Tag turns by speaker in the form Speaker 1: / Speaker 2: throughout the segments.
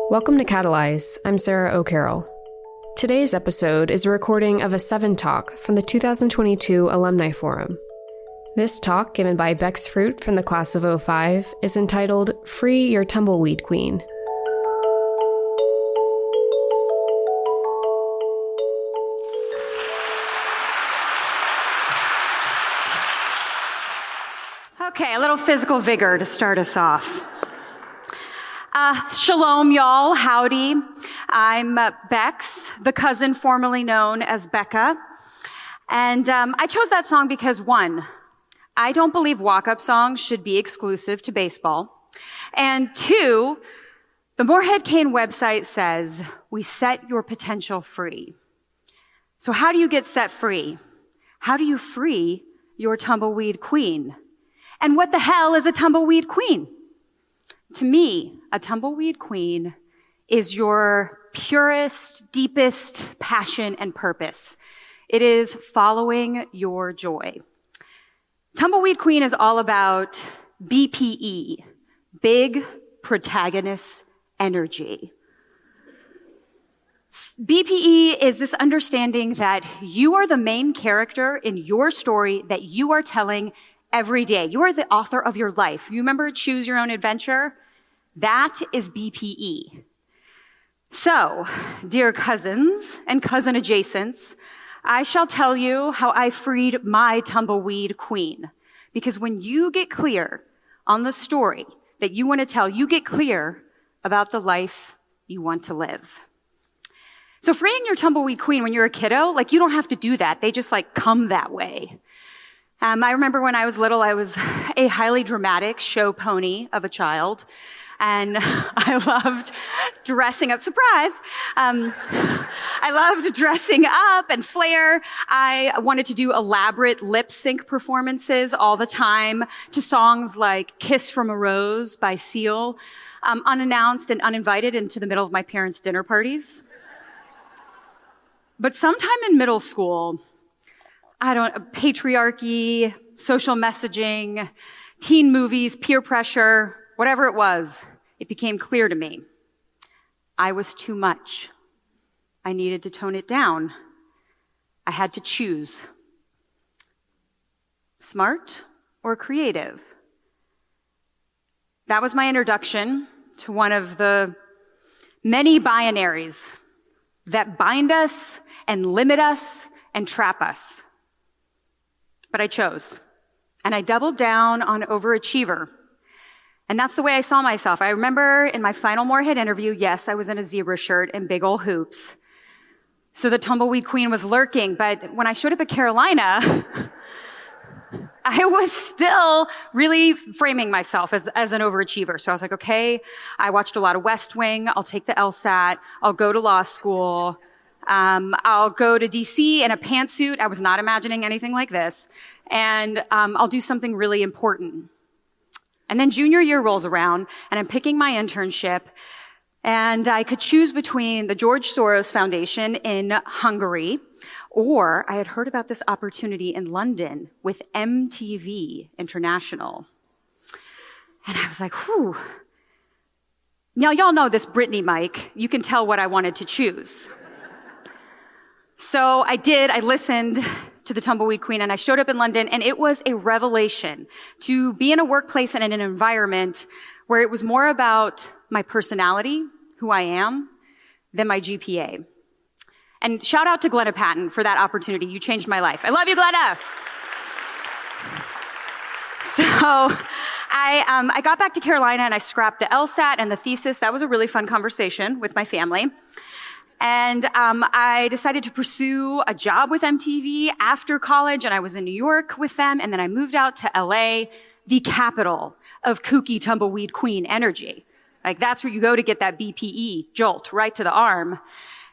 Speaker 1: Welcome to Catalyze. I'm Sarah O'Carroll. Today's episode is a recording of a 7 talk from the 2022 Alumni Forum. This talk, given by Bex Frucht from the class of '05, is entitled Free Your Tumbleweed Queen.
Speaker 2: Okay, a little physical vigor to start us off. Shalom, y'all. Howdy. I'm Bex, the cousin formerly known as Becca. And I chose that song because, one, I don't believe walk-up songs should be exclusive to baseball. And two, the Morehead-Cain website says, we set your potential free. So how do you get set free? How do you free your tumbleweed queen? And what the hell is a tumbleweed queen? To me, a tumbleweed queen is your purest, deepest passion and purpose. It is following your joy. Tumbleweed queen is all about BPE, big protagonist energy. BPE is this understanding that you are the main character in your story that you are telling every day. You are the author of your life. You remember Choose Your Own Adventure? That is BPE. So, dear cousins and cousin adjacents, I shall tell you how I freed my tumbleweed queen. Because when you get clear on the story that you want to tell, you get clear about the life you want to live. So freeing your tumbleweed queen when you're a kiddo, you don't have to do that. They just come that way. I remember when I was little, I was a highly dramatic show pony of a child, and I loved dressing up. Surprise! I loved dressing up and flair. I wanted to do elaborate lip sync performances all the time to songs like Kiss from a Rose by Seal, unannounced and uninvited into the middle of my parents' dinner parties. But sometime in middle school, patriarchy, social messaging, teen movies, peer pressure, whatever it was, it became clear to me. I was too much. I needed to tone it down. I had to choose. Smart or creative? That was my introduction to one of the many binaries that bind us and limit us and trap us. But I chose, and I doubled down on overachiever. And that's the way I saw myself. I remember in my final Morehead interview, yes, I was in a zebra shirt and big old hoops. So the tumbleweed queen was lurking, but when I showed up at Carolina, I was still really framing myself as an overachiever. So I was like, okay, I watched a lot of West Wing. I'll take the LSAT. I'll go to law school. I'll go to DC in a pantsuit. I was not imagining anything like this. And I'll do something really important. And then junior year rolls around, and I'm picking my internship. And I could choose between the George Soros Foundation in Hungary, or I had heard about this opportunity in London with MTV International. And I was like, whew. Now, y'all know this Britney mic. You can tell what I wanted to choose. So I listened to the Tumbleweed Queen, and I showed up in London, and it was a revelation to be in a workplace and in an environment where it was more about my personality, who I am, than my GPA. And shout out to Glenna Patton for that opportunity. You changed my life. I love you, Glenna! So I got back to Carolina, and I scrapped the LSAT and the thesis. That was a really fun conversation with my family. And I decided to pursue a job with MTV after college, and I was in New York with them, and then I moved out to LA, the capital of kooky tumbleweed queen energy. That's where you go to get that BPE jolt right to the arm.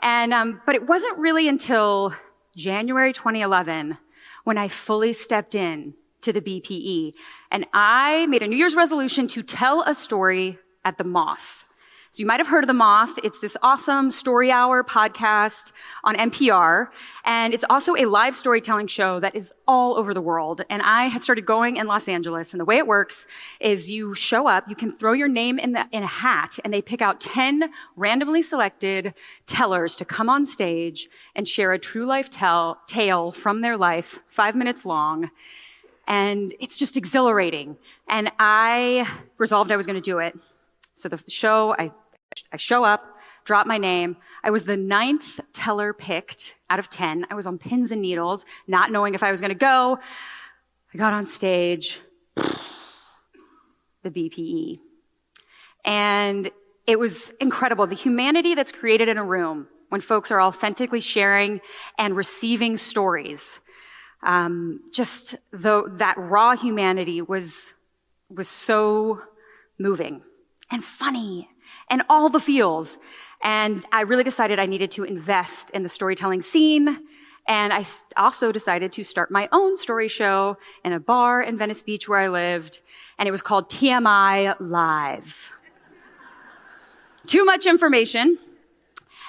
Speaker 2: And but it wasn't really until January 2011 when I fully stepped in to the BPE, and I made a New Year's resolution to tell a story at the Moth. So you might have heard of The Moth. It's this awesome story hour podcast on NPR. And it's also a live storytelling show that is all over the world. And I had started going in Los Angeles. And the way it works is you show up, you can throw your name in a hat, and they pick out 10 randomly selected tellers to come on stage and share a true life tale from their life, 5 minutes long. And it's just exhilarating. And I resolved I was going to do it. So the show, I show up, drop my name. I was the 9th teller picked out of 10. I was on pins and needles, not knowing if I was going to go. I got on stage, the BPE. And it was incredible. The humanity that's created in a room when folks are authentically sharing and receiving stories. That raw humanity was so moving and funny and all the feels. And I really decided I needed to invest in the storytelling scene. And I also decided to start my own story show in a bar in Venice Beach where I lived. And it was called TMI Live. Too much information.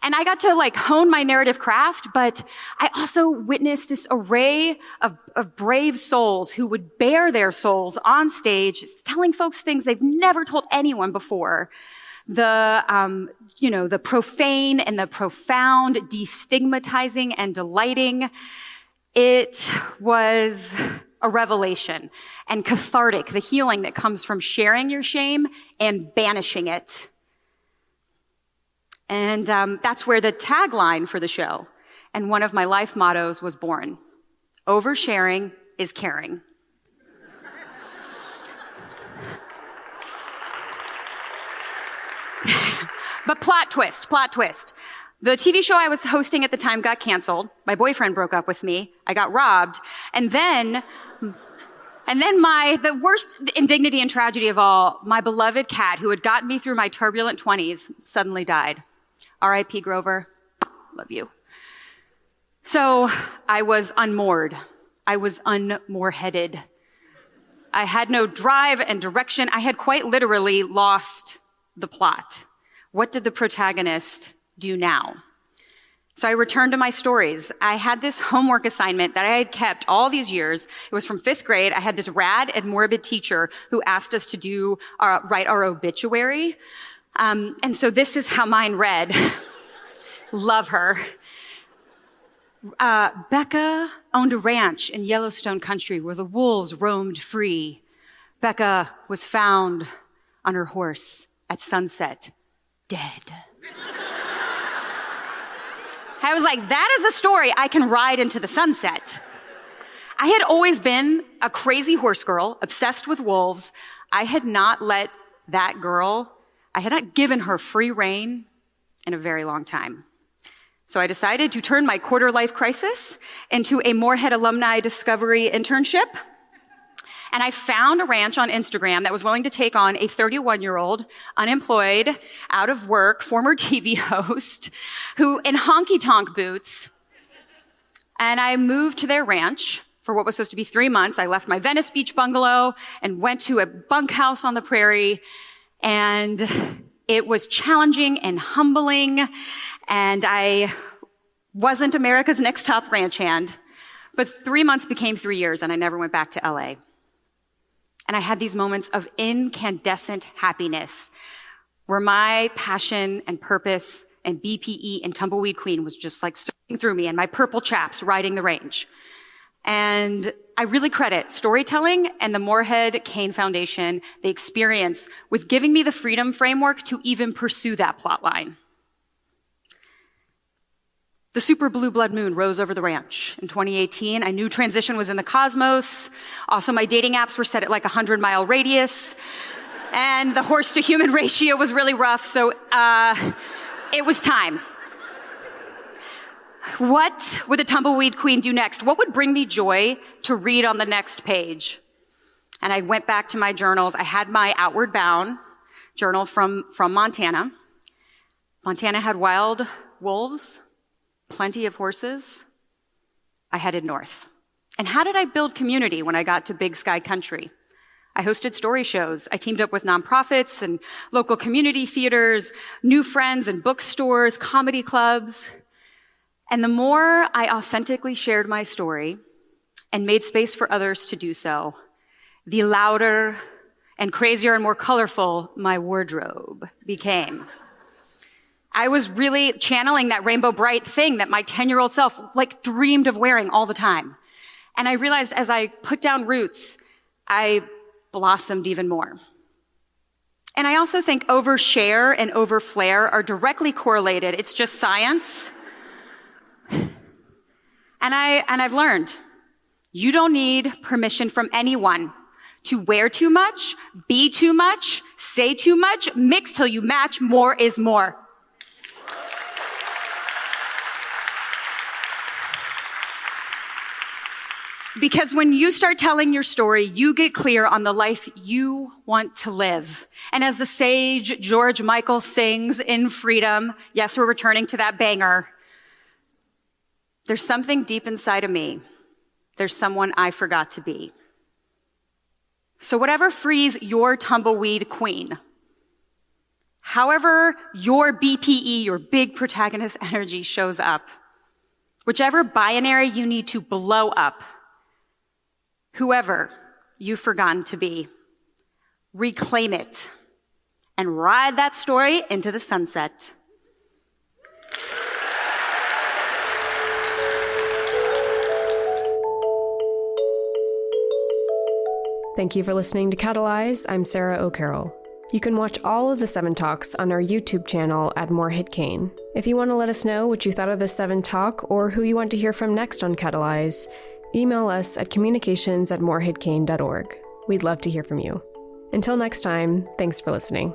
Speaker 2: And I got to hone my narrative craft, but I also witnessed this array of brave souls who would bare their souls on stage, telling folks things they've never told anyone before. The profane and the profound, destigmatizing and delighting. It was a revelation and cathartic, the healing that comes from sharing your shame and banishing it. And that's where the tagline for the show and one of my life mottos was born. Oversharing is caring. But plot twist. The TV show I was hosting at the time got canceled. My boyfriend broke up with me. I got robbed. And then the worst indignity and tragedy of all, my beloved cat who had gotten me through my turbulent 20s suddenly died. R.I.P. Grover. Love you. So I was unmoored. I was unmoreheaded. I had no drive and direction. I had quite literally lost the plot. What did the protagonist do now? So I returned to my stories. I had this homework assignment that I had kept all these years. It was from 5th grade. I had this rad and morbid teacher who asked us to write our obituary. And so this is how mine read. Love her. Becca owned a ranch in Yellowstone country where the wolves roamed free. Becca was found on her horse at sunset, dead. I was like, that is a story I can ride into the sunset. I had always been a crazy horse girl, obsessed with wolves. I had not given her free rein in a very long time. So I decided to turn my quarter-life crisis into a Morehead alumni discovery internship. And I found a ranch on Instagram that was willing to take on a 31-year-old, unemployed, out of work, former TV host, who in honky-tonk boots. And I moved to their ranch for what was supposed to be 3 months. I left my Venice Beach bungalow and went to a bunkhouse on the prairie. And it was challenging and humbling. And I wasn't America's next top ranch hand. But 3 months became 3 years, and I never went back to LA. And I had these moments of incandescent happiness where my passion and purpose and BPE and Tumbleweed Queen was just surging through me and my purple chaps riding the range. And I really credit storytelling and the Morehead-Cain Foundation, the experience, with giving me the freedom framework to even pursue that plot line. The super blue blood moon rose over the ranch in 2018. I knew transition was in the cosmos. Also, my dating apps were set at 100-mile radius. And the horse-to-human ratio was really rough, so it was time. What would the Tumbleweed Queen do next? What would bring me joy to read on the next page? And I went back to my journals. I had my Outward Bound journal from Montana. Montana had wild wolves, plenty of horses. I headed north. And how did I build community when I got to Big Sky Country? I hosted story shows. I teamed up with nonprofits and local community theaters, new friends and bookstores, comedy clubs. And the more I authentically shared my story and made space for others to do so, the louder and crazier and more colorful my wardrobe became. I was really channeling that rainbow bright thing that my 10-year-old self dreamed of wearing all the time. And I realized as I put down roots, I blossomed even more. And I also think overshare and overflare are directly correlated. It's just science. And I've learned you don't need permission from anyone to wear too much, be too much, say too much, mix till you match. More is more. Because when you start telling your story, you get clear on the life you want to live. And as the sage George Michael sings in Freedom, yes, we're returning to that banger, there's something deep inside of me. There's someone I forgot to be. So whatever frees your tumbleweed queen, however your BPE, your big protagonist energy shows up, whichever binary you need to blow up, whoever you've forgotten to be, reclaim it and ride that story into the sunset.
Speaker 1: Thank you for listening to Catalyze. I'm Sarah O'Carroll. You can watch all of the 7 talks on our YouTube channel at Morehead-Cain. If you want to let us know what you thought of the 7 talk or who you want to hear from next on Catalyze, email us at communications@moreheadcain.org. We'd love to hear from you. Until next time, thanks for listening.